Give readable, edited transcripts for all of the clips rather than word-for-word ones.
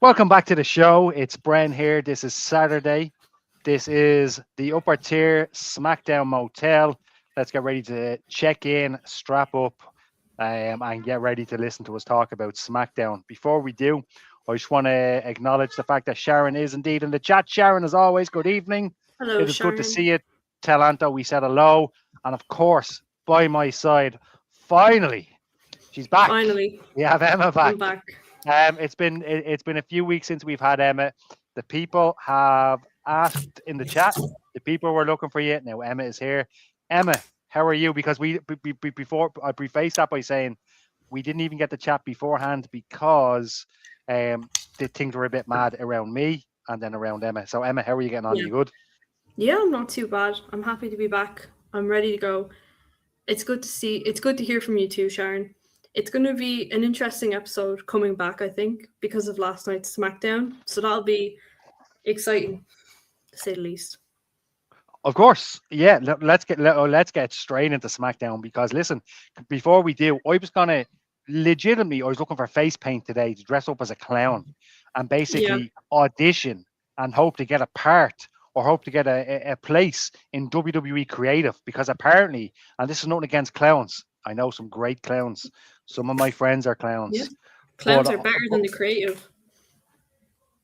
Welcome back to the show. It's Bren here. This is Saturday. This is the upper tier SmackDown Motel. Let's get ready to check in, strap up, and get ready to listen to us talk about SmackDown. Before we do, I just want to acknowledge the fact that Sharon is indeed in the chat. Sharon, as always, good evening. Hello, It is good to Sharon. see you. Tell Anto we said hello. And of course, by my side, finally, she's back. Finally, We have Emma I'm back. back. It's been a few weeks since we've had Emma. The people have asked in the chat. The people were looking for you. Now Emma is here. Emma, how are you? Because before I prefaced that by saying we didn't even get the chat beforehand because the things were a bit mad around me and then around Emma. So Emma, how are you getting on? Yeah. You good? Yeah, I'm not too bad. I'm happy to be back. I'm ready to go. It's good to hear from you too, Sharon. It's going to be an interesting episode coming back, I think, because of last night's SmackDown. So that'll be exciting, to say the least. Of course, yeah. Let's get straight into SmackDown because listen, before we do, I was gonna legitimately I was looking for face paint today to dress up as a clown and Yeah. basically audition and hope to get a part or hope to get a place in WWE Creative because apparently, and this is nothing against clowns, I know some great clowns. Some of my friends are Yeah. clowns, but, Clowns are better than the creative.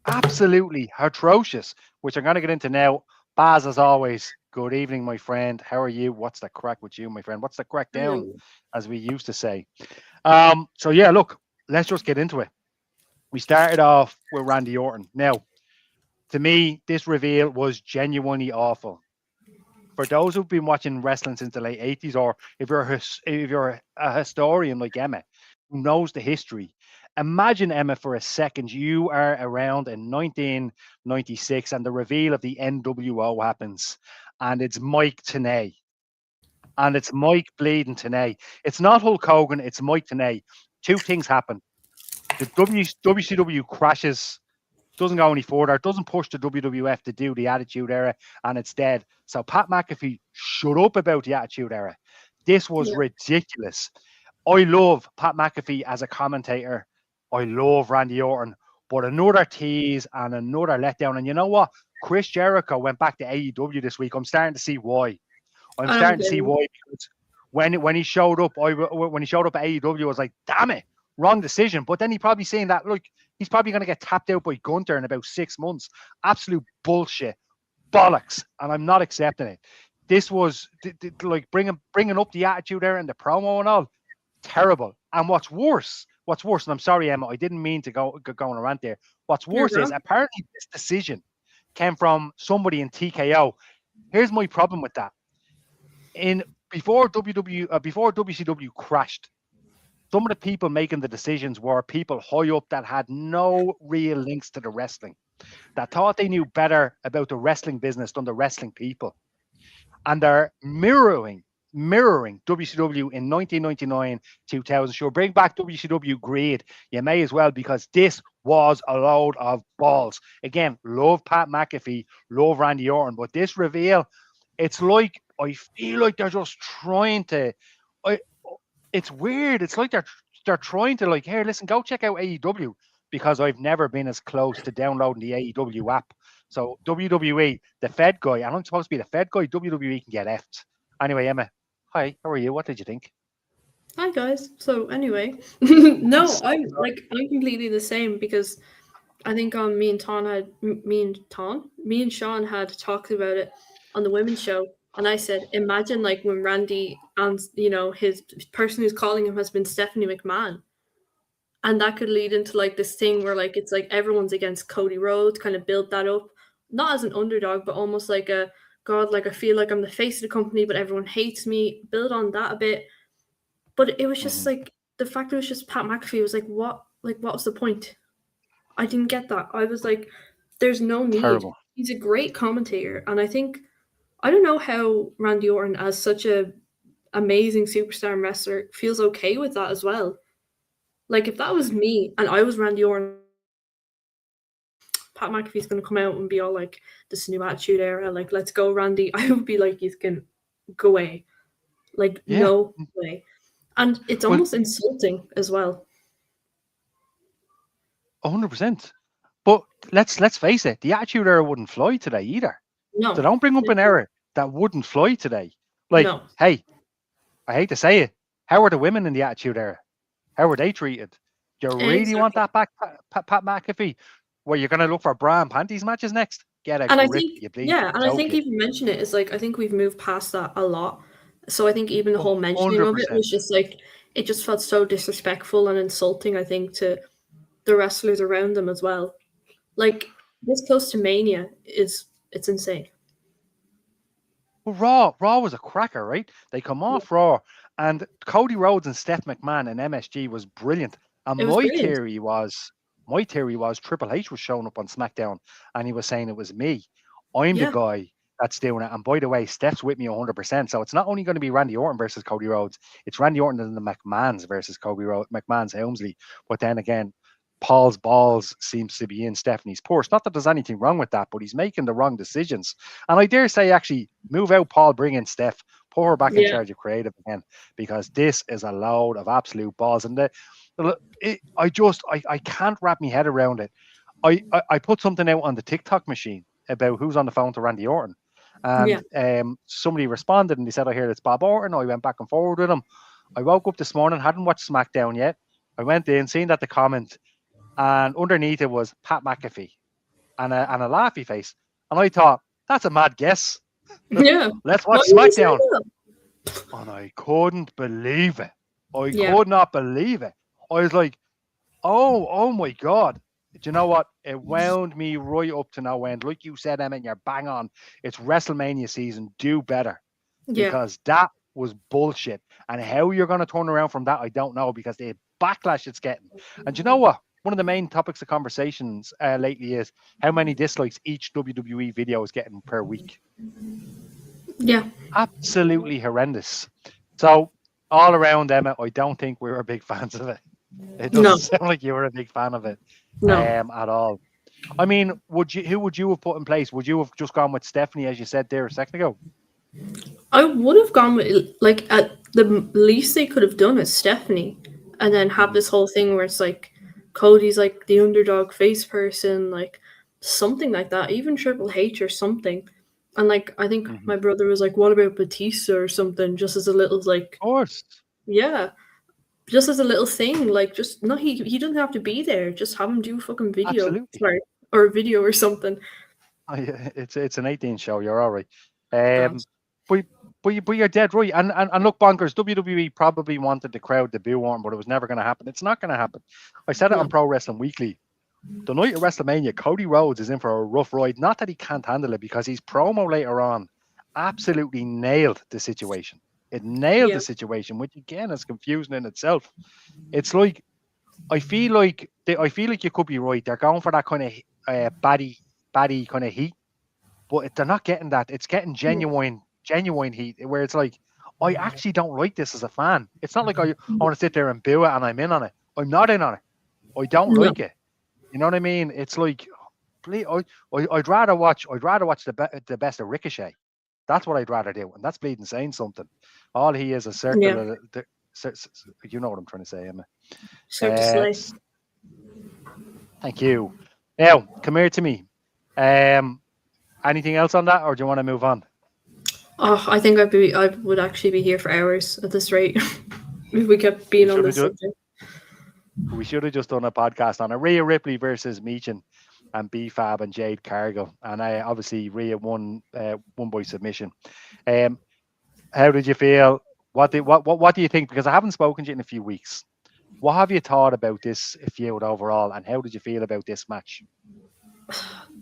absolutely atrocious, which I'm going to get into now. Baz, as always, good evening, my friend. How are you? What's the crack with you, my friend? What's the crack down, Hello. as we used to say? So yeah, look, let's just get into it. We started off with Randy Orton. Now, to me, this reveal was genuinely awful. For those who've been watching wrestling since the late 80s, or if you're a historian like Emma, who knows the history, imagine Emma for a second. You are around in 1996, and the reveal of the NWO happens, and it's Mike Tenay, and it's Mike bleeding Tenay. It's not Hulk Hogan, it's Mike Tenay. Two things happen. The WCW crashes, doesn't go any further, doesn't push the WWF to do the Attitude Era, and it's dead. So Pat McAfee, shut up about the Attitude Era. This was Yeah. ridiculous. I love Pat McAfee as a commentator. I love Randy Orton, but another tease and another letdown. And you know what? Chris Jericho went back to AEW this week. I'm starting to see why. I'm I don't starting to blame see him. why because when he showed up, when he showed up at AEW, I was like, damn it, wrong decision. But then he probably saying that look, he's probably going to get tapped out by Gunter in about 6 months. Absolute bullshit, bollocks, and I'm not accepting it. This was like bringing up the attitude there and the promo and all, terrible. And what's worse, and I'm sorry, Emma, I didn't mean to go on a rant there. What's You're worse is wrong. apparently this decision came from somebody in TKO. Here's my problem with that in before WCW crashed, some of the people making the decisions were people high up that had no real links to the wrestling, that thought they knew better about the wrestling business than the wrestling people, and they're mirroring WCW in 1999, 2000. Sure, bring back WCW Greed. You may as well because this was a load of balls. Again, love Pat McAfee, love Randy Orton, but this reveal, it's like I feel like they're just trying to. I, it's weird. It's like they're trying to like, here, listen, go check out AEW because I've never been as close to downloading the AEW app. So WWE, the Fed guy, and I'm supposed to be the Fed guy. WWE can get effed. Anyway, Emma, hi, how are you? What did you think? Hi guys. So anyway, no, Sorry. I'm completely the same because I think me and Sean had talked about it on the women's show, and I said, imagine like when Randy and his person who's calling him has been Stephanie McMahon, and that could lead into like this thing where like it's like everyone's against Cody Rhodes, kind of build that up, not as an underdog, but almost like a God, like I feel like I'm the face of the company, but everyone hates me. Build on that a bit, but it was just Mhm. like the fact it was just Pat McAfee was like what was the point? I didn't get that. I was like, there's no need. Terrible. He's a great commentator, and I think I don't know how Randy Orton, as such a amazing superstar and wrestler, feels okay with that as well. Like if that was me and I was Randy Orton, Pat McAfee's gonna come out and be all like, "This new attitude era, like let's go, Randy." I would be like, "You can go away, like Yeah. no way," and it's Well, almost insulting as well. 100%. But let's face it, the Attitude Era wouldn't fly today either. So No, don't bring up an no, era that wouldn't fly today. Like, no. hey, I hate to say it, how are the women in the Attitude Era? How were they treated? Do you really want Exactly. that back, Pat McAfee? Where you're going to look for bra and panties matches next? Get a And I grip, think, you bleeding yeah, and I think token. even mentioning it is like, I think we've moved past that a lot. So I think even the Oh, whole mentioning of it 100%. was just like, it just felt so disrespectful and insulting, I think, to the wrestlers around them as well. Like, this close to Mania it's insane. Well, Raw was a cracker, right? They come Yeah. off Raw, and Cody Rhodes and Steph McMahon and MSG was brilliant. And It was brilliant. my theory was Triple H was showing up on SmackDown, and he was saying it was me. I'm the Yeah. guy that's doing it. And by the way, Steph's with me 100%. So it's not only going to be Randy Orton versus Cody Rhodes, it's Randy Orton and the McMahons versus McMahon's Helmsley. But then again, Paul's balls seems to be in Stephanie's purse. Not that there's anything wrong with that, but he's making the wrong decisions. And I dare say, actually, move out Paul, bring in Steph, put her back in Yeah. charge of creative again, because this is a load of absolute balls. And I can't wrap my head around it. I put something out on the TikTok machine about who's on the phone to Randy Orton. Yeah. And somebody responded and they said, I hear it's Bob Orton. I went back and forward with him. I woke up this morning, hadn't watched SmackDown yet. I went in, seen that the comment, and underneath it was Pat McAfee and a laughy face. And I thought, that's a mad guess. Yeah. Let's Why watch would you say SmackDown. that? And I couldn't believe it. I Yeah. could not believe it. I was like, oh my God. Do you know what? It wound me right up to no end. Like you said, Emmett, you're bang on. It's WrestleMania season. Do better. Yeah. Because that was bullshit. And how you're going to turn around from that, I don't know, because the backlash it's getting. And you know what? One of the main topics of conversations lately is how many dislikes each WWE video is getting per week. Yeah. Absolutely horrendous. So all around, Emma, I don't think we were big fans of it. It doesn't No. sound like you were a big fan of it No. at all. I mean, who would you have put in place? Would you have just gone with Stephanie, as you said there a second ago? I would have gone with, like, at the least they could have done is Stephanie, and then have this whole thing where it's like Cody's like the underdog face person, like something like that, even Triple H or something. And like I think my brother was like, "What about Batista or something?" Just as a little like, Of course. yeah, just as a little thing, like just no, he doesn't have to be there. Just have him do a fucking video, Absolutely. sorry, or a video or something. It's an 18 show. You're all right. Grand. But you're dead right. And look, bonkers. WWE probably wanted the crowd to boo Orton, but it was never going to happen. It's not going to happen. I said it on No. Pro Wrestling Weekly. The night of WrestleMania, Cody Rhodes is in for a rough ride. Not that he can't handle it, because his promo later on absolutely nailed the situation. It nailed Yeah. the situation, which again is confusing in itself. It's like I feel like you could be right. They're going for that kind of baddie kind of heat, but they're not getting that. It's getting genuine heat where it's like, I actually don't like this as a fan. It's not like I want to sit there and boo it and I'm in on it. I'm not in on it. I don't No. like it. You know what I mean? It's like, I'd rather watch the best of Ricochet. That's what I'd rather do, and that's bleeding saying something. All he is a circle. Yeah. You know what I'm trying to say, Emma. Cirque du Soleil. Thank you. Now, come here to me. Anything else on that, or do you want to move on? Oh, I think I would actually be here for hours at this rate if we kept being on this subject. We should have just done a podcast on it. Rhea Ripley versus Meechin and B-Fab and Jade Cargill, and obviously Rhea won by submission. How did you feel? What do you think? Because I haven't spoken to you in a few weeks. What have you thought about this feud overall, and how did you feel about this match?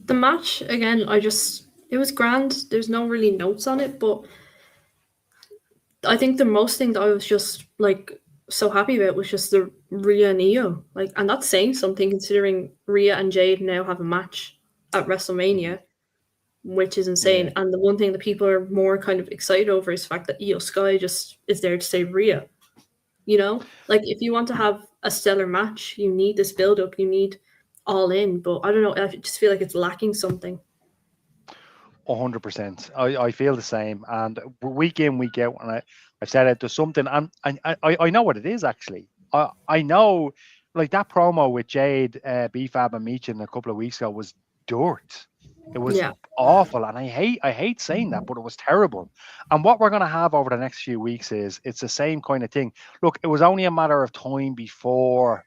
The match, again, it was grand. There's no really notes on it, but I think the most thing that I was just like so happy about was just the Rhea and Io. Like, and that's saying something considering Rhea and Jade now have a match at WrestleMania, which is insane. Yeah. And the one thing that people are more kind of excited over is the fact that Io Sky just is there to save Rhea. You know? Like, if you want to have a stellar match, you need this build up, you need all in. But I don't know, I just feel like it's lacking something. 100%. I feel the same, and week in, week out, and I've said it. There's something, and I know what it is actually. I know like that promo with Jade, B-Fab, and Meechin a couple of weeks ago was dirt. It was Yeah. awful, and I hate saying that, but it was terrible. And what we're going to have over the next few weeks is it's the same kind of thing. Look, it was only a matter of time before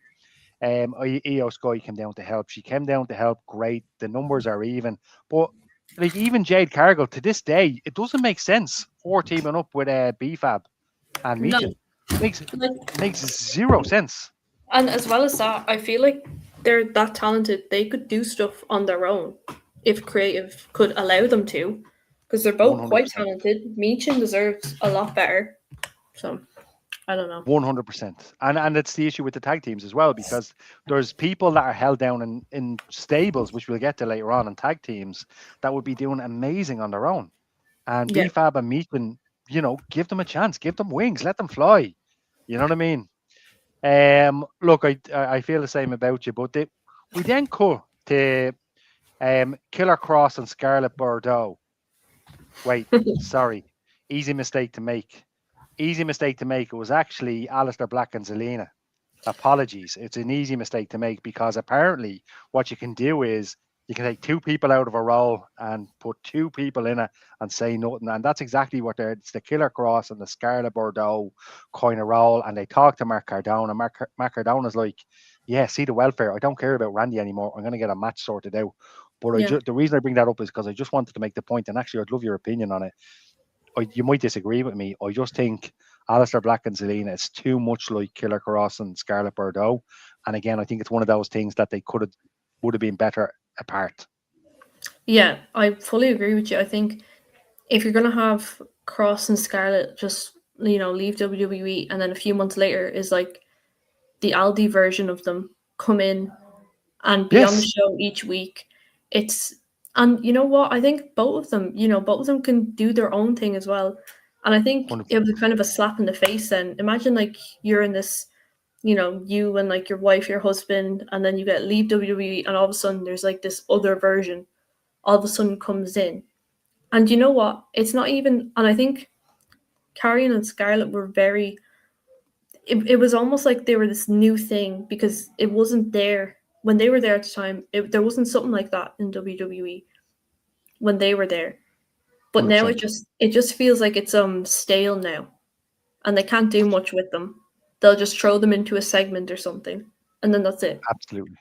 Io Sky came down to help. She came down to help. Great, the numbers are even, but like even Jade Cargill to this day, it doesn't make sense. Her teaming up with B-Fab and No. Meechin makes Like, makes zero sense. and as well as that, I feel like they're that talented. They could do stuff on their own if creative could allow them to, because they're One both hundred quite percent. talented. Meechin deserves a lot better. So I don't know. 100%. And it's the issue with the tag teams as well, because there's people that are held down in stables, which we'll get to later on, in tag teams that would be doing amazing on their own. And Yeah. B-Fab and Meekman, give them a chance, give them wings, let them fly. You know what I mean? Look, I feel the same about you, but we then cut to Killer Cross and Scarlett Bordeaux. Wait, sorry. Easy mistake to make. Easy mistake to make. It was actually Aleister Black and Zelina. Apologies. It's an easy mistake to make because apparently what you can do is you can take two people out of a role and put two people in it and say nothing. And that's exactly what it's the Killer Cross and the Scarlett Bordeaux kind of role. And they talk to Mark Cardone, and Mark Cardone is like, yeah, see the welfare. I don't care about Randy anymore. I'm going to get a match sorted out. But Yeah. the reason I bring that up is because I just wanted to make the point, and actually I'd love your opinion on it. You might disagree with me. I just think Aleister Black and Zelina is too much like Killer Cross and Scarlett Bordeaux. And again, I think it's one of those things that they would have been better apart. Yeah, I fully agree with you. I think if you're gonna have Cross and Scarlett just leave WWE, and then a few months later is like the Aldi version of them come in and be on the Yes. show each week. And you know what? I think both of them can do their own thing as well. And I think it 100%. was kind of a slap in the face then. Imagine like you're in this, you and like your wife, your husband, and then you leave WWE, and all of a sudden there's like this other version all of a sudden comes in. And you know what? It's not even, and I think Carrion and Scarlett were it was almost like they were this new thing because it wasn't there when they were there at the time. There wasn't something like that in WWE when they were there. But now 100%. it just feels like it's stale now, and they can't do much with them. They'll just throw them into a segment or something, and then that's it. Absolutely.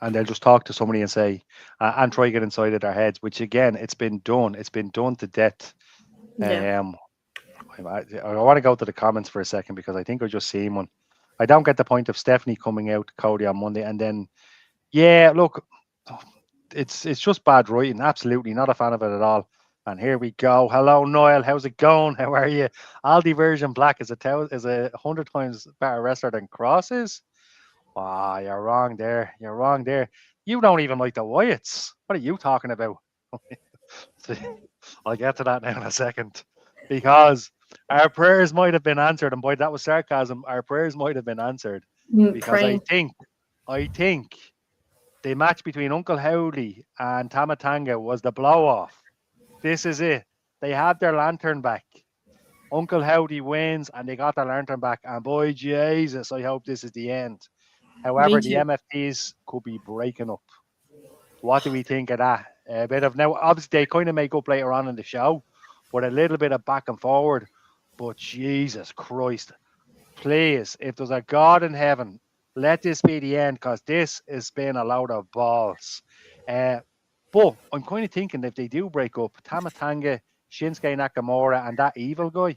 And they'll just talk to somebody and say, and try to get inside of their heads, which again, it's been done. It's been done to death. Yeah. I want to go to the comments for a second because I think I just seen one. I don't get the point of Stephanie coming out to Cody on Monday and then, yeah, look, it's just bad writing. Absolutely not a fan of it at all. And here we go. Hello, Noel. How's it going? How are you? Aldi version Black is a 100 times better wrestler than Cross is. Ah, you're wrong there. You're wrong there. You don't even like the Wyatts. What are you talking about? I'll get to that now in a second. Because our prayers might have been answered, and boy, that was sarcasm. Our prayers might have been answered. Because Praying. I think the match between Uncle Howdy and Tamatanga was the blow off. This is it. They had their lantern back. Uncle Howdy wins and they got their lantern back. And boy, Jesus, I hope this is the end. However, Me the too. MFTs could be breaking up. What do we think of that? A bit of now, obviously, they kind of make up later on in the show, but a little bit of back and forward. But Jesus Christ, please, if there's a God in heaven, let this be the end because this has been a load of balls. But I'm kind of thinking if they do break up, Tamatanga, Shinsuke Nakamura, and that evil guy,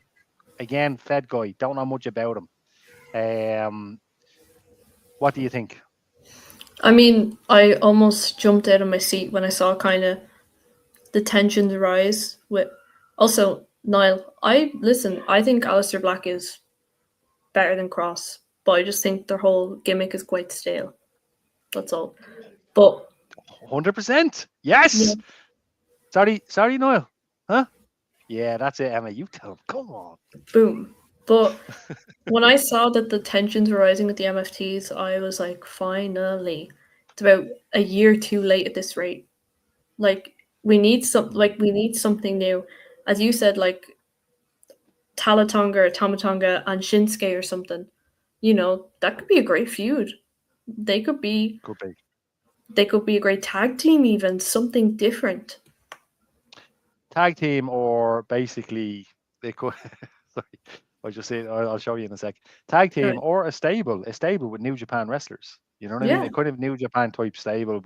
again, Fed guy, don't know much about him. What do you think? I mean, I almost jumped out of my seat when I saw kind of the tensions rise with. Also, Niall, I think Aleister Black is better than Cross, but I just think their whole gimmick is quite stale. That's all. But 100%. yeah, Yes. Sorry, Noel. Huh? Yeah, that's it, Emma. You tell him. Come on. boom. But when I saw that the tensions were rising with the MFTs, I was like, finally. It's about a year too late at this rate. Like we need something new. As you said, like Talatonga or Tamatonga and Shinsuke or something. That could be a great feud. They could be Could be. they could be a great tag team, even something different. Tag team, or basically they could. Sorry, I just say I'll show you in a sec. Tag team Right. or a stable with New Japan wrestlers. You know what I mean? Yeah, A kind of New Japan type stable,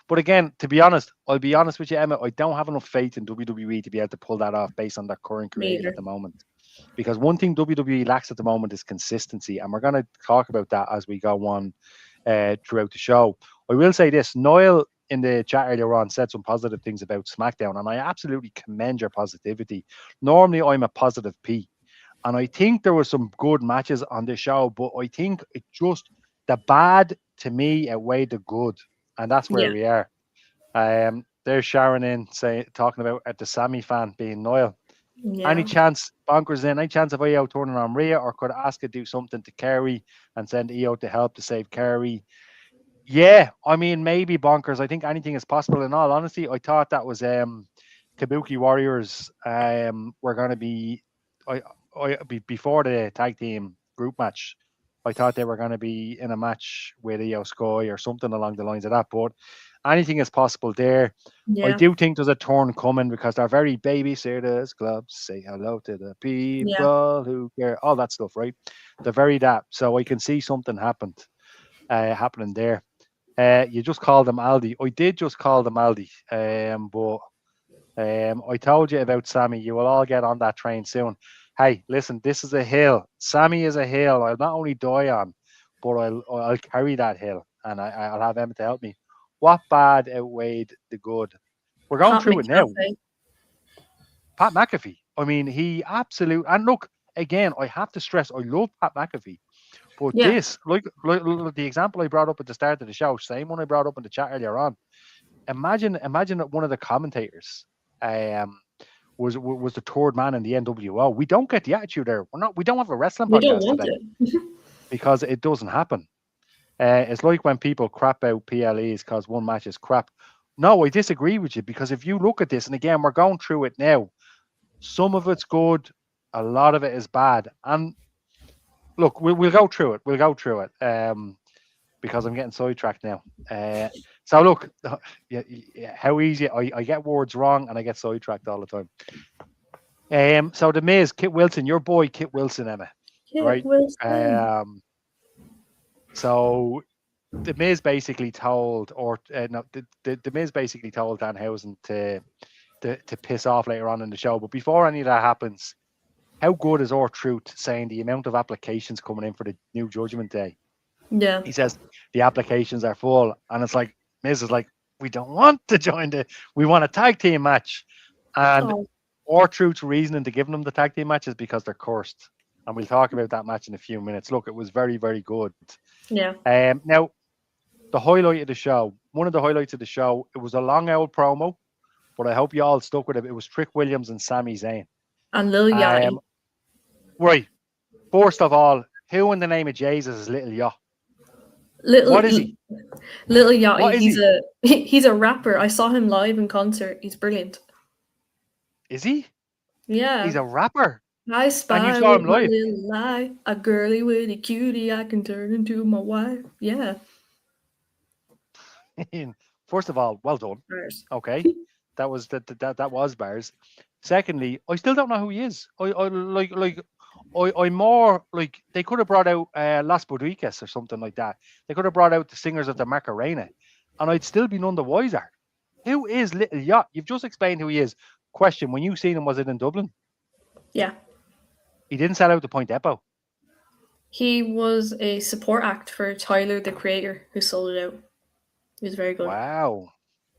but again, to be honest, I'll be honest with you, Emma. I don't have enough faith in WWE to be able to pull that off based on their current me creative either. at the moment. Because one thing WWE lacks at the moment is consistency, and we're going to talk about that as we go on throughout the show. I will say this: Niall in the chat earlier on said some positive things about SmackDown, and I absolutely commend your positivity. Normally, I'm a positive P, and I think there were some good matches on the show, but I think it just the bad to me outweighed the good, and that's where Yeah, we are. There's Sharon in talking about at the Sammy fan being Niall. Any yeah, chance Bonkers in? Any chance of EO turning on Rhea, or could Asuka do something to Kerry and send EO to help to save Kerry? Yeah, I mean maybe Bonkers. I think anything is possible. In all honesty, I thought that was Kabuki Warriors were going to be before the tag team group match. I thought they were going to be in a match with Io Sky or something along the lines of that. But anything is possible there. I yeah, do think there's a turn coming because they're very babysitters clubs. Say hello to the yeah. people who care. All that stuff, right? They're very that. So I can see something happening there. You just called them Aldi. I did just call them Aldi. But I told you about Sammy. You will all get on that train soon. Hey, listen, this is a hill. Sammy is a hill. I'll not only die on, but I'll carry that hill, and I'll have Emma to help me. What bad outweighed the good? We're going Pat through it now. McAfee. Pat McAfee. I mean, he absolute and look again. I have to stress, I love Pat McAfee, but Yeah, this, like the example I brought up at the start of the show, same one I brought up in the chat earlier on. Imagine that one of the commentators um was the third man in the NWO. We don't get the attitude there. We don't have a wrestling we don't podcast want today it. because it doesn't happen. It's like when people crap out PLEs because one match is crap. No, I disagree with you because if you look at this, and again, we're going through it now, some of it's good, a lot of it is bad. And look, we'll go through it. We'll go through it. Because I'm getting sidetracked now. So look, how easy I get words wrong and I get sidetracked all the time. So the Miz, Kit Wilson, your boy Kit Wilson, Emma, Yeah, right? Wilson. So the Miz basically told, or no, the Miz basically told Danhausen to piss off later on in the show. But before any of that happens, how good is R-Truth saying the amount of applications coming in for the new Judgment Day? Yeah, He says the applications are full, and it's like Miz is like, we don't want to join we want a tag team match, and oh, R-Truth's reasoning to giving them the tag team match is because they're cursed, and we'll talk about that match in a few minutes. Look, it was very, very good. yeah. Now the highlight of the show, one of the highlights of the show, it was a long old promo, but I hope you all stuck with it. It was Trick Williams and Sami Zayn. And Lil Yachty. Right. First of all, who in the name of Jesus is Little Yacht? Little What is he? Little Yachty. What is He's he? he's a rapper. I saw him live in concert. He's brilliant. Is he? Yeah. He's a rapper. I And you spy saw with him my live. little lie. A girly with a cutie I can turn into my wife. Yeah. First of all, well done. Bars. Okay, that was that was bars. Secondly, I still don't know who he is. I'm more like they could have brought out Las Boricuas or something like that. They could have brought out the singers of the Macarena, and I'd still be none the wiser. Who is Little Yacht? You've just explained who he is. Question: when you seen him, was it in Dublin? Yeah. He didn't sell out the Point Depot. He was a support act for Tyler, the Creator, who sold it out. He was very good. Wow.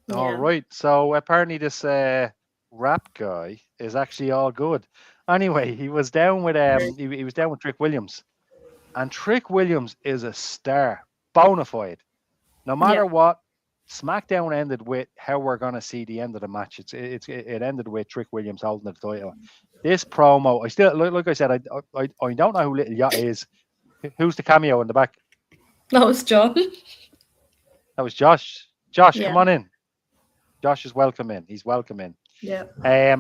Yeah. All right. So apparently this rap guy is actually all good. Anyway, he was down with he was down with Trick Williams. And Trick Williams is a star, bona fide. No matter what, SmackDown ended with how we're gonna see the end of the match. It ended with Trick Williams holding the title. This promo, I still like I said, I don't know who Little Yacht is. Who's the cameo in the back? That was Josh. That was Josh. Josh, Yeah. come on in. Josh is welcome in. He's welcome in. Yeah.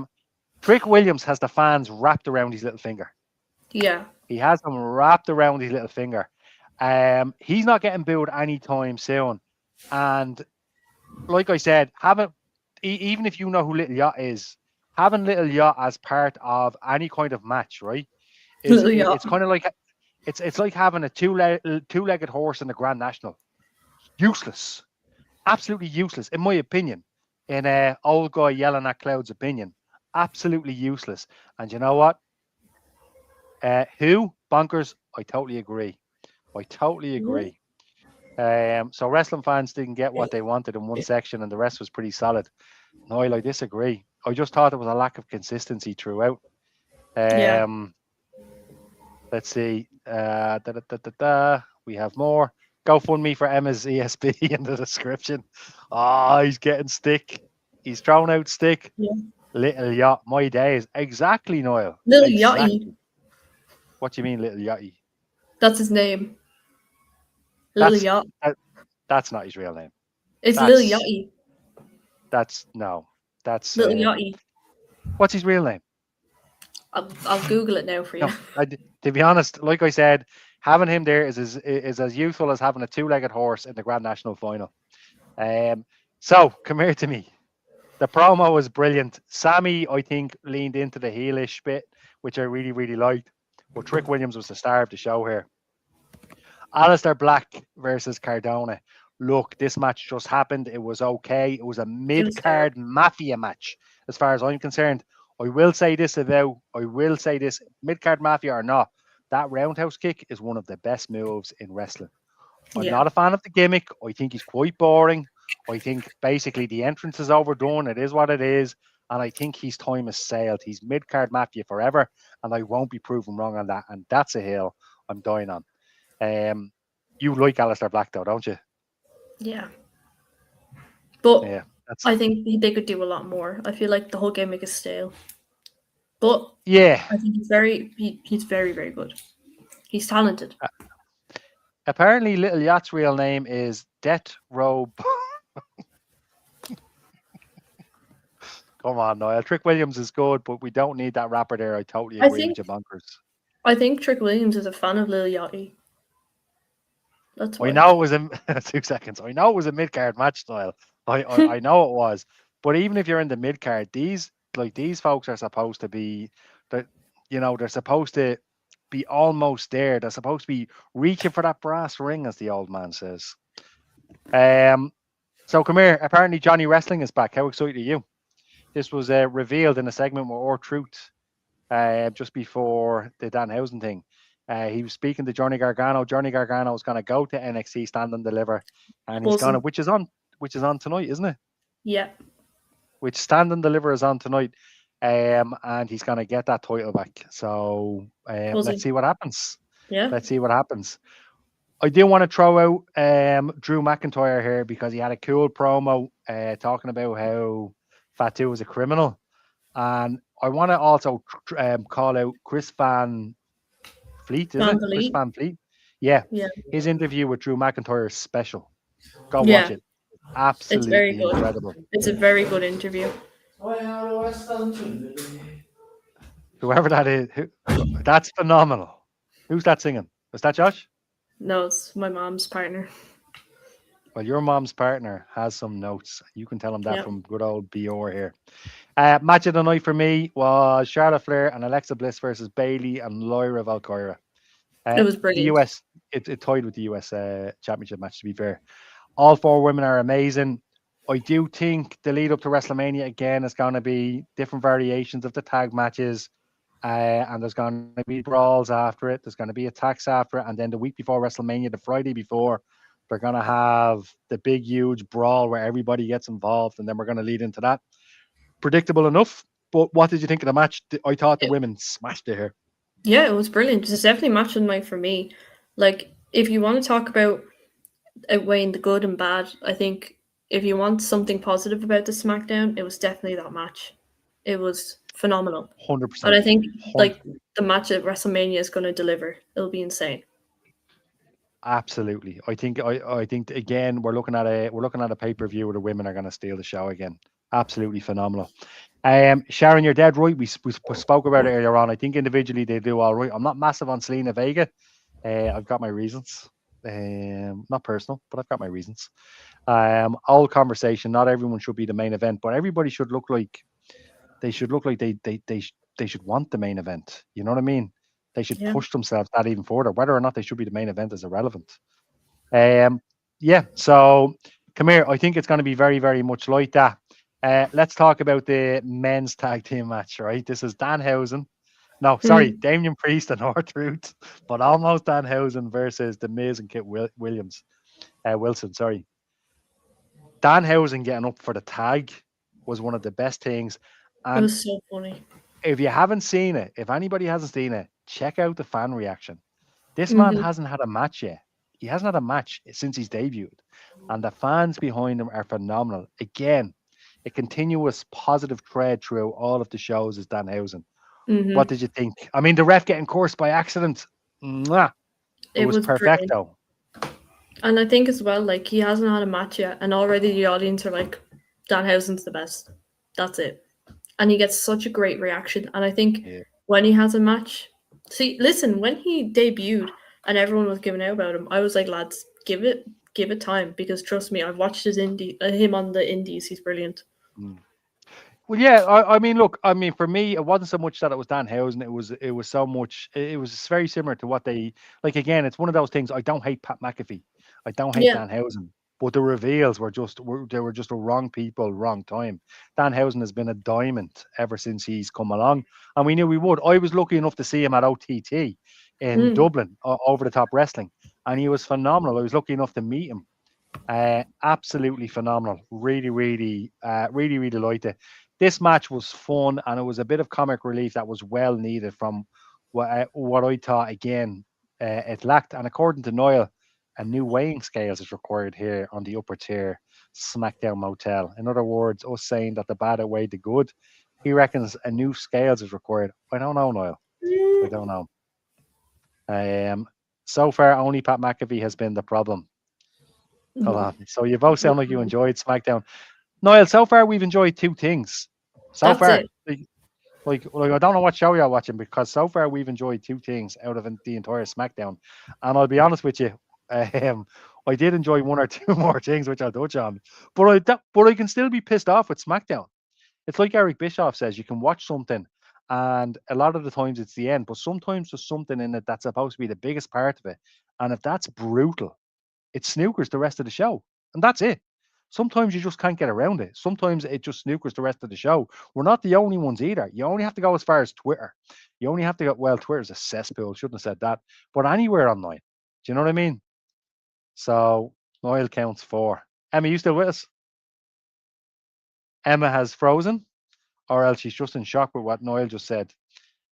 Trick Williams has the fans wrapped around his little finger. Yeah. He has them wrapped around his little finger. He's not getting booed anytime soon. And like I said, even if you know who Little Yacht is, having Little Yacht as part of any kind of match, right, Little yacht. it's kind of like it's like having a two-legged horse in the Grand National. Useless, absolutely useless, in my opinion. In old guy yelling at clouds' opinion, absolutely useless. And you know what? Who bonkers? I totally agree. I totally agree. So wrestling fans didn't get what they wanted in one section, and the rest was pretty solid. No, I disagree. I just thought there was a lack of consistency throughout. Yeah. Let's see. We have more. GoFundMe for Emma's ESP in the description. Oh, he's getting stick. He's thrown out stick. Yeah. Little Yacht, my days. Exactly, Niall. Little Exactly. Yachty. What do you mean, Little Yachty? That's his name. Little Yacht. That's not his real name. It's Little Yachty. That's Little Yachty. What's his real name? I'll Google it now for you. No, to be honest, like I said, having him there is as useful as having a two-legged horse in the Grand National final. So come here to me. The promo was brilliant. Sammy, I think, leaned into the heelish bit, which I really, really liked. But Trick Williams was the star of the show here. Aleister Black versus Cardona. Look, this match just happened. It was okay. It was a mid-card mafia match, as far as I'm concerned. I will say this, mid-card mafia or not, that roundhouse kick is one of the best moves in wrestling. I'm not a fan of the gimmick. I think he's quite boring. I think basically the entrance is overdone. It is what it is. And I think his time has sailed. He's mid-card mafia forever, and I won't be proven wrong on that. And that's a hill I'm dying on. You like Aleister Black, though, don't you? Yeah. But yeah, I think they could do a lot more. I feel like the whole gimmick is stale. But yeah, I think he's very, very good. He's talented. Apparently, Little Yacht's real name is Death Row. Come on, Niall. Trick Williams is good, but we don't need that rapper there. I totally agree with you, bonkers. I think Trick Williams is a fan of Lil Yachty. That's why. I know it was in 2 seconds. I know it was a mid-card match, Niall. I know it was. But even if you're in the mid-card, these folks are supposed to be, they're supposed to be almost there. They're supposed to be reaching for that brass ring, as the old man says. So come here. Apparently, Johnny Wrestling is back. How excited are you? This was revealed in a segment with R-Truth just before the Danhausen thing. He was speaking to Johnny Gargano. Johnny Gargano is going to go to NXT Stand and Deliver, and he's going to, which is on tonight, isn't it? Yeah. Which Stand and Deliver is on tonight, and he's going to get that title back. So let's see what happens. Yeah. Let's see what happens. I do want to throw out Drew McIntyre here because he had a cool promo talking about how Fatu was a criminal, and I want to also call out Chris Van Fleet, Chris Van Fleet. Yeah. His interview with Drew McIntyre is special. Go watch it. Absolutely, it's very good. Incredible. It's a very good interview. Whoever that is, that's phenomenal. Who's that singing? Was that Josh? No, it's my mom's partner. Well, your mom's partner has some notes. You can tell him that from good old BR here. Match of the night for me was Charlotte Flair and Alexa Bliss versus Bayley and Lyra Valkyria. It was brilliant. The US, it tied with the US Championship match, to be fair. All four women are amazing. I do think the lead up to WrestleMania again is going to be different variations of the tag matches. And there's going to be brawls after it. There's going to be attacks after it. And then the week before WrestleMania, the Friday before, they're going to have the big, huge brawl where everybody gets involved. And then we're going to lead into that. Predictable enough. But what did you think of the match? I thought the women smashed it here. Yeah, it was brilliant. It's definitely match of the night for me. Like, if you want to talk about weighing the good and bad, I think if you want something positive about the SmackDown, it was definitely that match. It was phenomenal. 100%. And I think like the match at WrestleMania is going to deliver. It'll be insane. Absolutely. I think again we're looking at a pay-per-view where the women are going to steal the show again. Absolutely phenomenal. Sharon, you're dead right. We spoke about it earlier on. I think individually they do all right. I'm not massive on Selena Vega. I've got my reasons. Not personal, but I've got my reasons. Old conversation. Not everyone should be the main event, but everybody should look like they should want the main event. You know what I mean? They should Yeah. push themselves that even further. Whether or not they should be the main event is irrelevant. Um, yeah. So come here. I think it's going to be very, very much like that. Let's talk about the men's tag team match. Right. This is Danhausen. No, sorry, Mm. Damian Priest and R-Truth, but almost Danhausen versus the Miz and Kit Williams. Wilson. Sorry. Danhausen getting up for the tag was one of the best things. It And was so funny. if you haven't seen it, if anybody hasn't seen it, check out the fan reaction. This man Hmm. hasn't had a match yet. He hasn't had a match since he's debuted. And the fans behind him are phenomenal. Again, a continuous positive thread through all of the shows is Danhausen. What Hmm. did you think? I mean, the ref getting cursed by accident. Mwah. It It was was brilliant. perfecto. And I think as well, like he hasn't had a match yet, and already the audience are like, Danhausen's the best. That's it. And he gets such a great reaction. And I think Yeah. when he has a match, see, listen, when he debuted and everyone was giving out about him, I was like, lads, give it time, because trust me, I've watched him on the indies. He's brilliant. Mm. Well, yeah. I mean, look. I mean, for me, it wasn't so much that it was Danhausen. It was so much. It was very similar to what they like. Again, it's one of those things. I don't hate Pat McAfee. I don't hate Yeah. Danhausen. But the reveals they were just the wrong people, wrong time. Danhausen has been a diamond ever since he's come along, and we knew we would. I was lucky enough to see him at OTT in Mm. Dublin, Over the Top Wrestling, and he was phenomenal. I was lucky enough to meet him. Absolutely phenomenal. Really liked it. This match was fun and it was a bit of comic relief that was well needed from what I thought again it lacked. And according to Noel, a new weighing scales is required here on the upper tier SmackDown Motel. In other words, us saying that the bad outweighed the good. He reckons a new scales is required. I don't know, Noel. I don't know. Um, so far, only Pat McAfee has been the problem. Hold No. on. So you both sound like you enjoyed SmackDown. Niall, so far we've enjoyed two things. So That's far, it. like I don't know what show you're watching because so far we've enjoyed two things out of the entire SmackDown. And I'll be honest with you, um, I did enjoy one or two more things which I'll touch on, but I can still be pissed off with SmackDown. It's like Eric Bischoff says, you can watch something, and a lot of the times it's the end, but sometimes there's something in it that's supposed to be the biggest part of it, and if that's brutal, it snookers the rest of the show, and that's it. Sometimes you just can't get around it. Sometimes it just snookers the rest of the show. We're not the only ones either. You only have to go as far as Twitter. You only have to go. Well, Twitter's a cesspool. Shouldn't have said that. But anywhere online. Do you know what I mean? So Noel counts four. Emma, you still with us? Emma has frozen, or else she's just in shock with what Noel just said.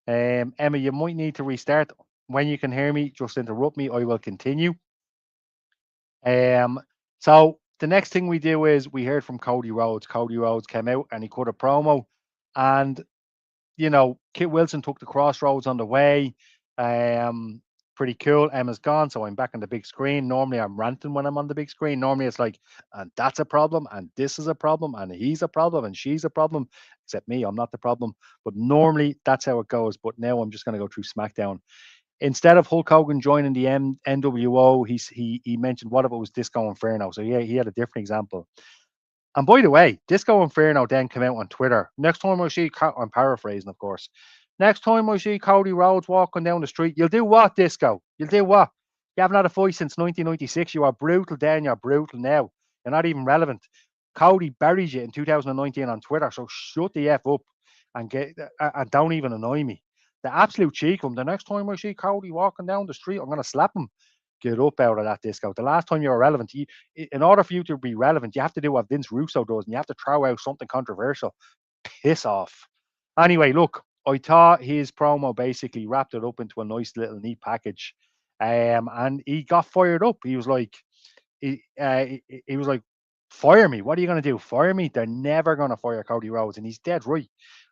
Emma, you might need to restart. When you can hear me, just interrupt me. I will continue. Um, so the next thing we do is we heard from Cody Rhodes. Cody Rhodes came out and he cut a promo, and Kit Wilson took the crossroads on the way. Um, Pretty cool. Emma's gone, so I'm back on the big screen. Normally I'm ranting when I'm on the big screen. Normally it's like, and that's a problem, and this is a problem, and he's a problem, and she's a problem. Except me, I'm not the problem. But normally that's how it goes. But now I'm just going to go through SmackDown. Instead of Hulk Hogan joining the NWO, he mentioned what if it was Disco Inferno. So yeah, he had a different example. And by the way, Disco Inferno then came out on Twitter. Next time I see, I'm paraphrasing, of course. Next time I see Cody Rhodes walking down the street, you'll do what, Disco? You'll do what? You haven't had a fight since 1996. You are brutal then, you're brutal now. You're not even relevant. Cody buried you in 2019 on Twitter, so shut the F up and and don't even annoy me. The absolute cheek of him. The next time I see Cody walking down the street, I'm going to slap him. Get up out of that, Disco. The last time you were relevant, in order for you to be relevant, you have to do what Vince Russo does, and you have to throw out something controversial. Piss off. Anyway, look, I thought his promo basically wrapped it up into a nice little neat package, and he got fired up. He was like, he was like, fire me. What are you going to do? Fire me? They're never going to fire Cody Rhodes, and he's dead right.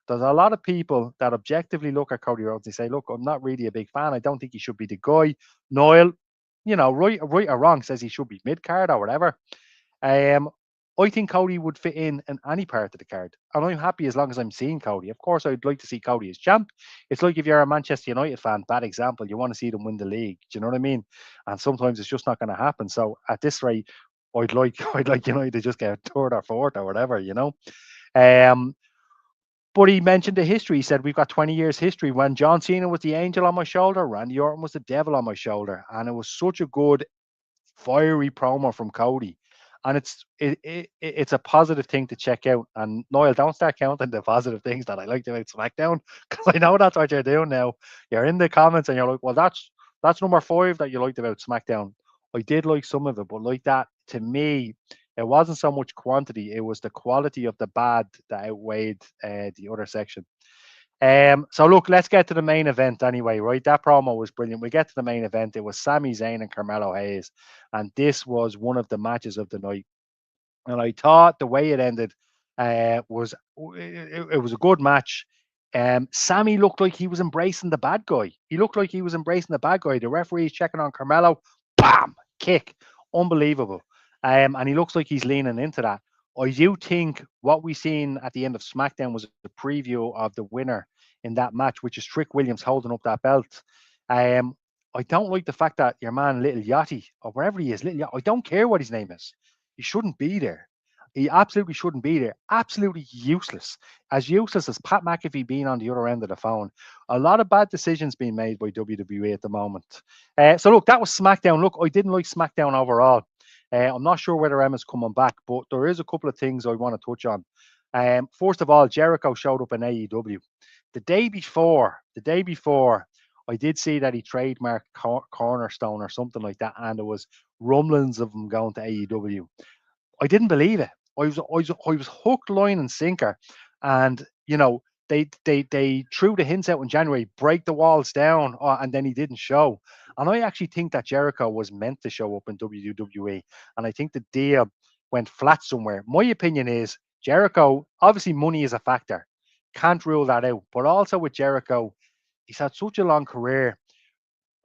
There's a lot of people that objectively look at Cody Rhodes and say, look, I'm not really a big fan. I don't think he should be the guy. Noel, right or wrong, says he should be mid card or whatever. Um, I think Cody would fit in any part of the card, and I'm happy as long as I'm seeing Cody. Of course, I'd like to see Cody as champ. It's like if you're a Manchester United fan, bad example, you want to see them win the league. Do you know what I mean? And sometimes it's just not going to happen. So at this rate, I'd like I'd like United to just get third or fourth or whatever, you know. Um, but he mentioned the history. He said we've got 20 years history. When John Cena was the angel on my shoulder, Randy Orton was the devil on my shoulder, and it was such a good fiery promo from Cody, and it's a positive thing to check out. And Noel, don't start counting the positive things that I liked about SmackDown, because I know that's what you're doing now. You're in the comments and you're like, well, that's number 5 that you liked about SmackDown. I did like some of it, but like that to me, it wasn't so much quantity; it was the quality of the bad that outweighed the other section. So look, let's get to the main event anyway, right? That promo was brilliant. We get to the main event. It was Sami Zayn and Carmelo Hayes, and this was one of the matches of the night. And I thought the way it ended was it was a good match. Sammy looked like he was embracing the bad guy. He looked like he was embracing the bad guy. The referee's checking on Carmelo, bam, kick, unbelievable. And he looks like he's leaning into that. I do think what we seen at the end of SmackDown was a preview of the winner in that match, which is Trick Williams holding up that belt. Um, I don't like the fact that your man Little Yachty or wherever he is, Little Yachty, I don't care what his name is. He shouldn't be there. He absolutely shouldn't be there. Absolutely useless. As useless as Pat McAfee being on the other end of the phone. A lot of bad decisions being made by WWE at the moment. So look, that was SmackDown. Look, I didn't like SmackDown overall. I'm not sure whether Emma's coming back, but there is a couple of things I want to touch on. First of all, Jericho showed up in AEW. The day before, I did see that he trademarked Cornerstone or something like that, and there was rumblings of him going to AEW. I didn't believe it. I was hooked, line, and sinker, and they threw the hints out in January, break the walls down, and then he didn't show. And I actually think that Jericho was meant to show up in WWE, and I think the deal went flat somewhere. My opinion is Jericho. Obviously, money is a factor. Can't rule that out. But also with Jericho, he's had such a long career.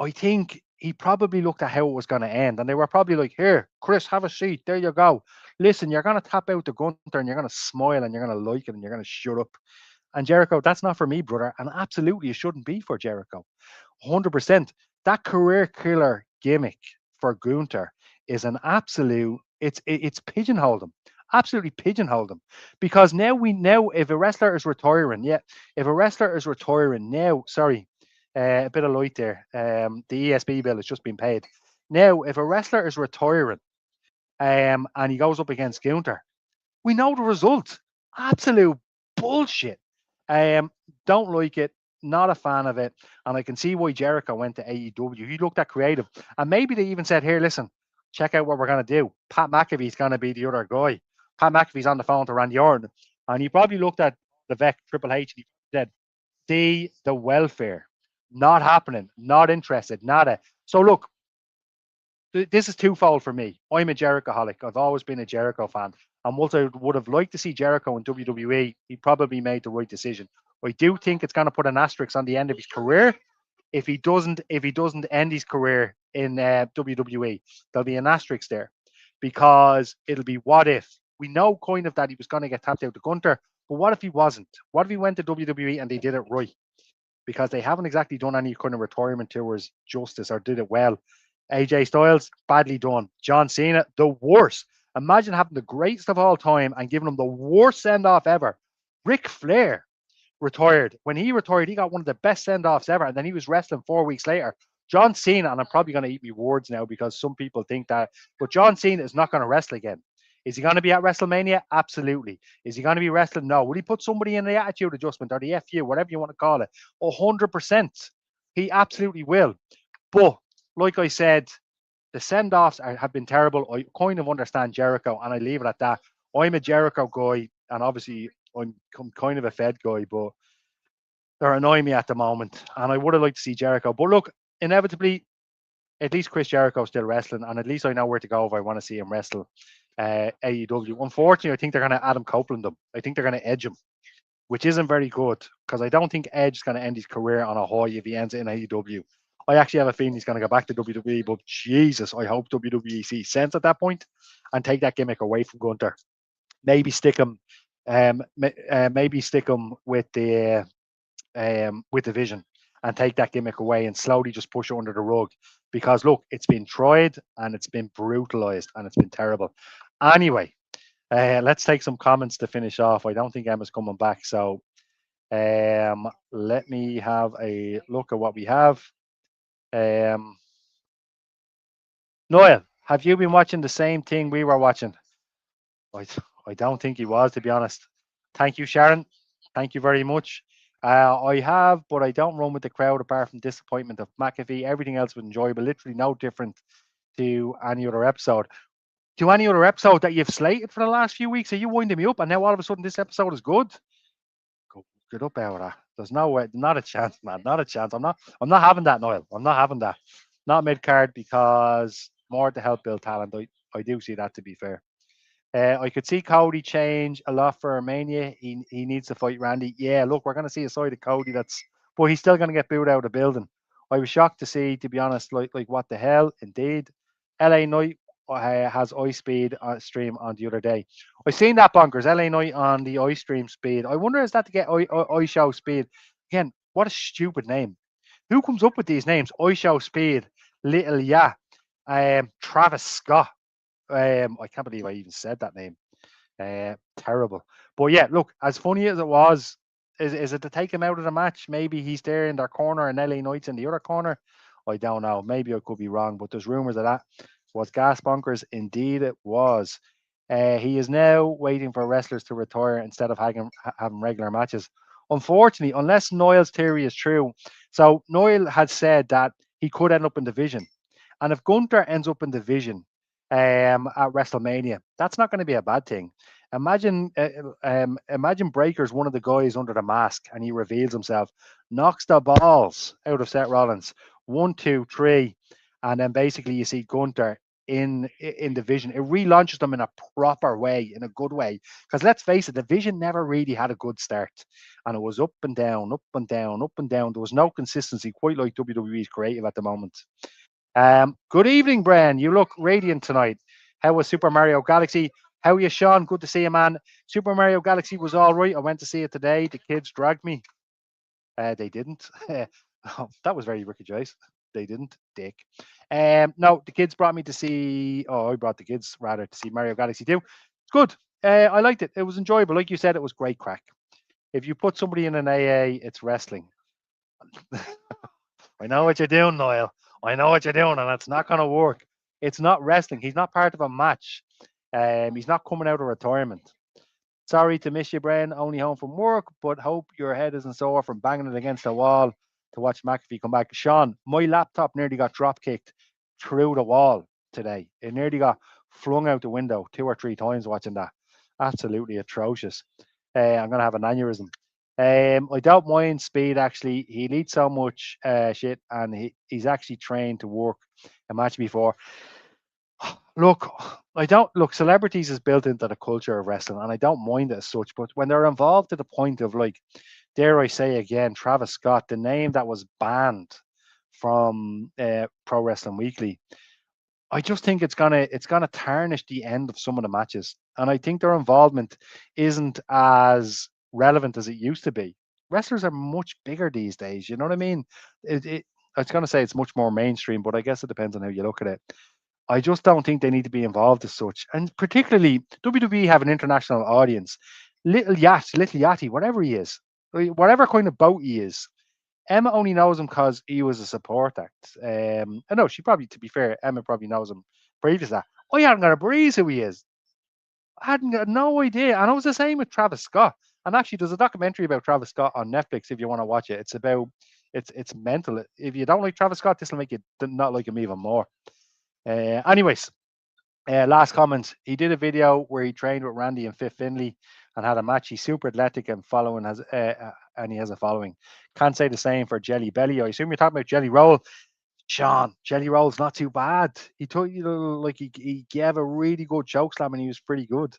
I think he probably looked at how it was going to end, and they were probably like, "Here, Chris, have a seat. There you go. Listen, you're going to tap out the Gunter, and you're going to smile, and you're going to like it, and you're going to shut up." And Jericho, that's not for me, brother, and absolutely it shouldn't be for Jericho. 100%. That career killer gimmick for Gunter is an absolute. It's pigeonholed him. Absolutely pigeonholed him, because now if a wrestler is retiring, yeah, if a wrestler is retiring now, sorry, a bit of light there. The ESB bill has just been paid. Now, if a wrestler is retiring, and he goes up against Gunter, we know the result. Absolute bullshit. Um, don't like it. Not a fan of it. And I can see why Jericho went to AEW. He looked at creative. And maybe they even said, here, listen, check out what we're going to do. Pat McAfee's going to be the other guy. Pat McAfee's on the phone to Randy Orton. And he probably looked at Levesque, Triple H, and he said, see the welfare. Not happening. Not interested. Nada. So look, this is twofold for me. I'm a Jericho-holic. I've always been a Jericho fan. And what I would have liked to see Jericho in WWE, he probably made the right decision. I do think it's going to put an asterisk on the end of his career if he doesn't end his career in WWE. There'll be an asterisk there, because it'll be what if. We know kind of that he was going to get tapped out to Gunter, but what if he wasn't? What if he went to WWE and they did it right? Because they haven't exactly done any kind of retirement tours justice or did it well. AJ Styles, badly done. John Cena, the worst. Imagine having the greatest of all time and giving him the worst send off ever. Ric Flair retired. When he retired, he got one of the best send offs ever, and then he was wrestling 4 weeks later. John Cena, and I'm probably going to eat my words now because some people think that, but John Cena is not going to wrestle again. Is he going to be at WrestleMania? Absolutely. Is he going to be wrestling? No. Will he put somebody in the attitude adjustment or the FU, whatever you want to call it? 100%. He absolutely will. But like I said, the send-offs have been terrible. I kind of understand Jericho, and I leave it at that. I'm a Jericho guy, and obviously I'm kind of a Fed guy, but they're annoying me at the moment, and I would have liked to see Jericho. But look, inevitably, at least Chris Jericho's still wrestling, and at least I know where to go if I want to see him wrestle AEW. Unfortunately, I think they're going to Adam Copeland him. I think they're going to edge him, which isn't very good, because I don't think Edge is going to end his career on a high if he ends it in AEW. I actually have a feeling he's going to go back to WWE, but Jesus, I hope WWE sees sense at that point and take that gimmick away from Gunter. maybe stick him, maybe stick him with the Vision and take that gimmick away and slowly just push it under the rug. Because look, it's been tried and it's been brutalized and it's been terrible. Anyway, let's take some comments to finish off. I don't think Emma's coming back, so let me have a look at what we have. Noel, have you been watching the same thing we were watching? I, I don't think he was, to be honest. Thank you, Sharon. Thank you very much. I have, but I don't run with the crowd apart from disappointment of McAfee. Everything else was enjoyable, literally no different to any other episode. To any other episode that you've slated for the last few weeks, are you winding me up? And now all of a sudden this episode is good? Go get up out of that. There's no way, not a chance, man. Not a chance. I'm not having that, Noel. I'm not having that. Not mid card because more to help build talent. I do see that, to be fair. I could see Cody change a lot for Mania. He needs to fight Randy. Yeah, look, we're going to see a side of Cody but he's still going to get booed out of the building. I was shocked to see, to be honest, like what the hell, indeed. LA Knight has ice speed stream on the other day. I seen that bonkers. LA Knight on the ice stream speed. I wonder is that to get ice show speed again? What a stupid name. Who comes up with these names? Ice show speed, little yeah. Travis Scott. I can't believe I even said that name. Terrible. But yeah, look, as funny as it was, is it to take him out of the match? Maybe he's there in their corner and LA Knight's in the other corner. I don't know. Maybe I could be wrong, but there's rumors of that. Was gas bonkers? Indeed, it was. He is now waiting for wrestlers to retire instead of having regular matches. Unfortunately, unless Noel's theory is true, so Noel had said that he could end up in division, and if Gunther ends up in division at WrestleMania, that's not going to be a bad thing. Imagine Breaker's one of the guys under the mask, and he reveals himself, knocks the balls out of Seth Rollins, 1, 2, 3, and then basically you see Gunther in division. It relaunches them in a proper way, in a good way. Because let's face it, the division never really had a good start, and it was up and down, up and down, up and down. There was no consistency, quite like WWE's creative at the moment. Good evening, Bren. You look radiant tonight. How was Super Mario Galaxy? How are you, Sean? Good to see you, man. Super Mario Galaxy was all right. I went to see it today. The kids dragged me. They didn't. Oh, that was very Ricky Joyce. They didn't, dick. No, the kids brought me to see. Oh, I brought the kids rather to see Mario Galaxy 2. It's good. I liked it. It was enjoyable. Like you said, it was great crack. If you put somebody in an AA, it's wrestling. I know what you're doing, Noel. I know what you're doing, and it's not going to work. It's not wrestling. He's not part of a match. He's not coming out of retirement. Sorry to miss you, Bren. Only home from work, but hope your head isn't sore from banging it against the wall to watch McAfee come back. Sean, my laptop nearly got drop kicked through the wall today. It nearly got flung out the window 2 or 3 times watching that. Absolutely atrocious. I'm going to have an aneurysm. I don't mind speed, actually. He leads so much shit, and he's actually trained to work a match before. Look, I don't look. Celebrities is built into the culture of wrestling, and I don't mind it as such. But when they're involved to the point of, like, dare I say again, Travis Scott, the name that was banned from Pro Wrestling Weekly, I just think it's gonna tarnish the end of some of the matches, and I think their involvement isn't as relevant as it used to be. Wrestlers are much bigger these days. You know what I mean? I was gonna say it's much more mainstream, but I guess it depends on how you look at it. I just don't think they need to be involved as such. And particularly, WWE have an international audience. Little Yachty, whatever he is, whatever kind of boat he is, Emma only knows him because he was a support act. I know she probably, to be fair, Emma probably knows him previous to that. I hadn't got a breeze who he is. I hadn't got no idea. And it was the same with Travis Scott. And actually, there's a documentary about Travis Scott on Netflix if you want to watch it. It's mental. If you don't like Travis Scott, this will make you not like him even more. Anyways, last comment. He did a video where he trained with Randy and Fifth Finley and had a match. He's super athletic and and he has a following. Can't say the same for Jelly Belly. I assume you're talking about Jelly Roll. Sean, Jelly Roll's not too bad. He told you like he gave a really good choke slam and he was pretty good.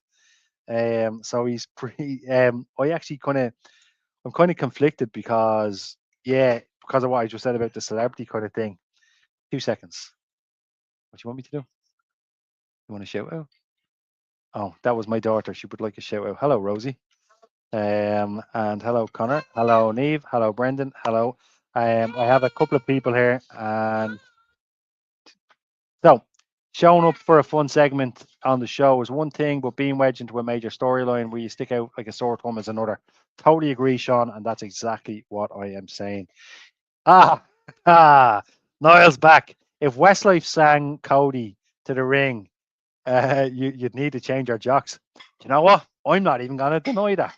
So he's pretty. I'm kind of conflicted because of what I just said about the celebrity kind of thing. 2 seconds. What do you want me to do? You want to shout out? Oh, that was my daughter. She would like a shout out. Hello, Rosie. And hello, Connor. Hello, Neve. Hello, Brendan. Hello. I have a couple of people here, and so showing up for a fun segment on the show is one thing, but being wedged into a major storyline where you stick out like a sore thumb is another. Totally agree, Sean, and that's exactly what I am saying. Ah, Niall's back. If Westlife sang Cody to the ring, you'd need to change our jocks. Do you know what? I'm not even going to deny that.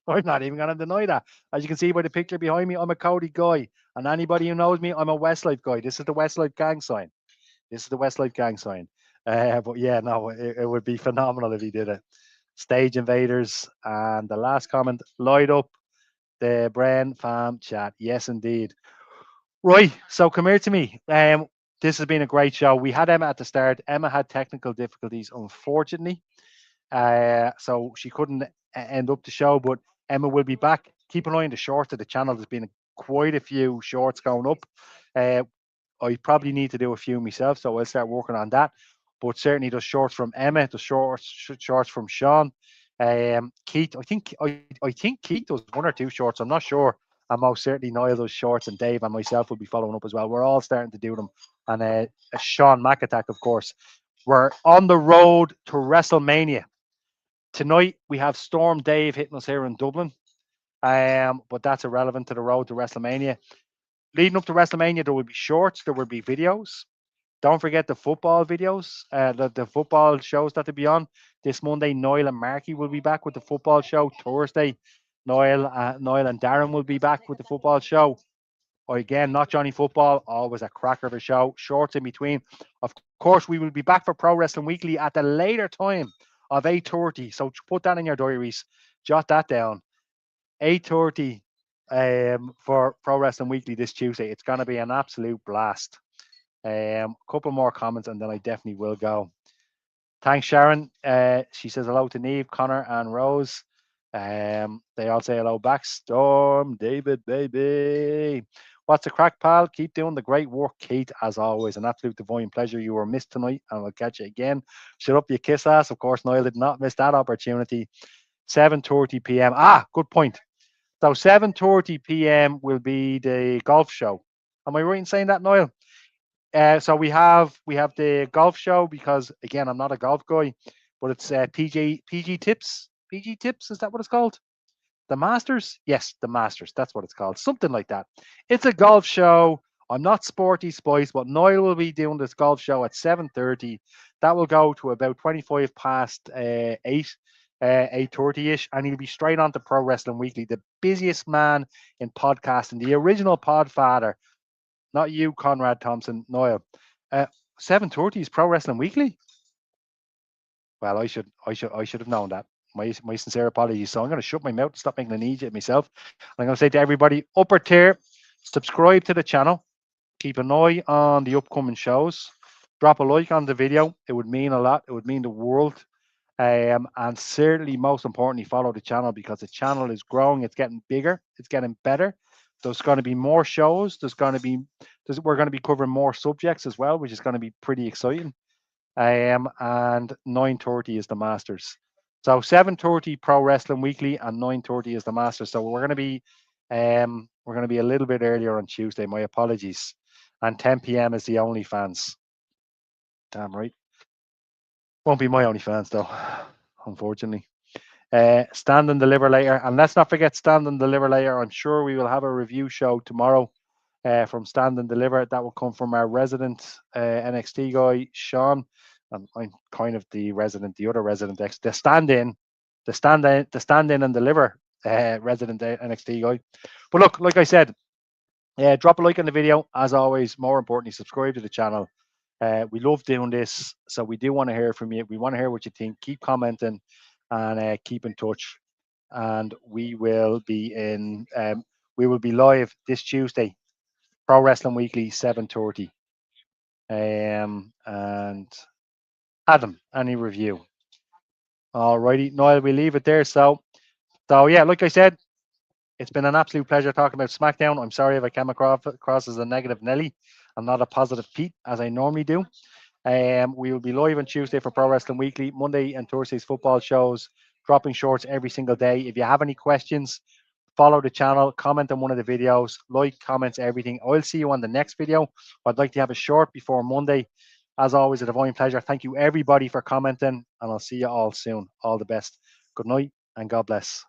I'm not even going to deny that. As you can see by the picture behind me, I'm a Cody guy. And anybody who knows me, I'm a Westlife guy. This is the Westlife gang sign. This is the Westlife gang sign. But yeah, no, it would be phenomenal if he did it. Stage invaders. And the last comment, light up the Brain Fam chat. Yes, indeed. Right. So come here to me. This has been a great show. We had Emma at the start. Emma had technical difficulties, unfortunately. So she couldn't end up the show, but Emma will be back. Keep an eye on the shorts of the channel. There's been quite a few shorts going up. I probably need to do a few myself, so I'll start working on that. But certainly the shorts from Emma, the shorts from Sean, Keith. I think Keith does one or two shorts. I'm not sure. And most certainly Niall does shorts, and Dave and myself will be following up as well. We're all starting to do them. And Sean McAttack, of course. We're on the road to WrestleMania. Tonight we have Storm Dave hitting us here in Dublin. But that's irrelevant to the road to WrestleMania. Leading up to WrestleMania, there will be shorts, there will be videos. Don't forget the football videos, the football shows that will be on. This Monday, Niall and Marky will be back with the football show. Thursday, Niall and Darren will be back with the football show. Or again, not Johnny Football, always a cracker of a show. Shorts in between. Of course, we will be back for Pro Wrestling Weekly at the later time of 8:30. So put that in your diaries. Jot that down. 8:30 for Pro Wrestling Weekly this Tuesday. It's going to be an absolute blast. A couple more comments and then I definitely will go. Thanks, Sharon. She says hello to Neve, Connor, and Rose. They all say hello back. Storm, David, baby. What's the crack, pal? Keep doing the great work, Kate, as always. An absolute divine pleasure. You were missed tonight, and we'll catch you again. Shut up, you kiss ass. Of course, Niall did not miss that opportunity. 7:30 p.m. Good point. So 7:30 p.m. will be the golf show. Am I right in saying that, Niall? So we have the golf show because again I'm not a golf guy, but it's PG Tips. PG Tips, is that what it's called? The Masters? Yes, the Masters. That's what it's called. Something like that. It's a golf show. I'm not Sporty Spice, but Niall will be doing this golf show at 7:30. That will go to about 25 past 8, 8:30ish, and he'll be straight on to Pro Wrestling Weekly, the busiest man in podcasting, the original Podfather. Not you, Conrad Thompson, Niall. 7:30 is Pro Wrestling Weekly. Well, I should have known that. My sincere apologies. So I'm going to shut my mouth and stop making an idiot of myself. I'm going to say to everybody, upper tier, subscribe to the channel. Keep an eye on the upcoming shows. Drop a like on the video. It would mean a lot. It would mean the world. And certainly, most importantly, follow the channel because the channel is growing. It's getting bigger. It's getting better. There's going to be more shows. We're going to be covering more subjects as well, which is going to be pretty exciting. And 9:30 is the Masters. So 7:30 Pro Wrestling Weekly and 9:30 is the Masters. So we're going to be a little bit earlier on Tuesday. My apologies. And 10 p.m. is the OnlyFans. Damn right. Won't be my OnlyFans though, unfortunately. Stand and Deliver later. And let's not forget Stand and Deliver later. I'm sure we will have a review show tomorrow from Stand and Deliver. That will come from our resident NXT guy, Sean. And I'm kind of the other resident, the stand in and deliver resident NXT guy. But look, like I said, drop a like on the video. As always, more importantly, subscribe to the channel. We love doing this, so we do want to hear from you. We want to hear what you think. Keep commenting and keep in touch. And we will be live this Tuesday, Pro Wrestling Weekly, 7:30. And Adam, any review? Alrighty, Noel, we leave it there. So yeah, like I said, it's been an absolute pleasure talking about SmackDown. I'm sorry if I came across as a negative Nelly. I'm not a positive Pete as I normally do. We will be live on Tuesday for Pro Wrestling Weekly, Monday and Thursday's football shows, dropping shorts every single day. If you have any questions, follow the channel, comment on one of the videos, like, comments, everything. I'll see you on the next video. I'd like to have a short before Monday. As always, a divine pleasure. Thank you everybody for commenting, and I'll see you all soon. All the best. Good night and God bless.